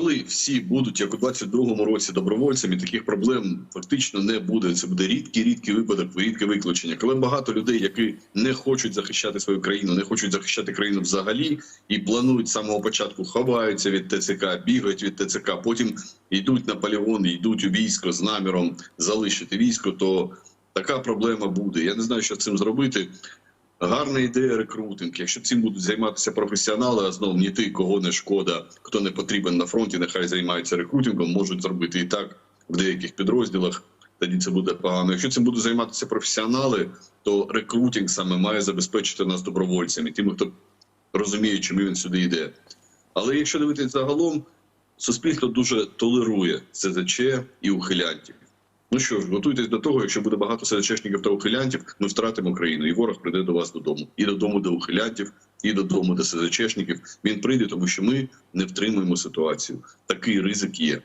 коли всі будуть, як у 22-му році, добровольцями, таких проблем фактично не буде. Це буде рідкий випадок, рідке виключення. Коли багато людей, які не хочуть захищати свою країну, не хочуть захищати країну взагалі, і планують з самого початку, ховаються від ТЦК, бігають від ТЦК, потім йдуть на полігон, йдуть у військо з наміром залишити військо, то така проблема буде. Я не знаю, що з цим зробити. Гарна ідея рекрутинг. Якщо цим будуть займатися професіонали, а знову не ти, кого не шкода, хто не потрібен на фронті, нехай займаються рекрутингом, можуть зробити і так в деяких підрозділах, тоді це буде погано. Якщо цим будуть займатися професіонали, то рекрутинг саме має забезпечити нас добровольцями, тими, хто розуміє, чому він сюди йде. Але якщо дивитися загалом, суспільство дуже толерує СЗЧ і ухилянтів. Ну що ж, готуйтесь до того, якщо буде багато СЗЧшників та ухилянтів, ми втратимо країну, і ворог прийде до вас додому. І додому до ухилянтів, і додому до СЗЧшників. Він прийде, тому що ми не втримуємо ситуацію. Такий ризик є.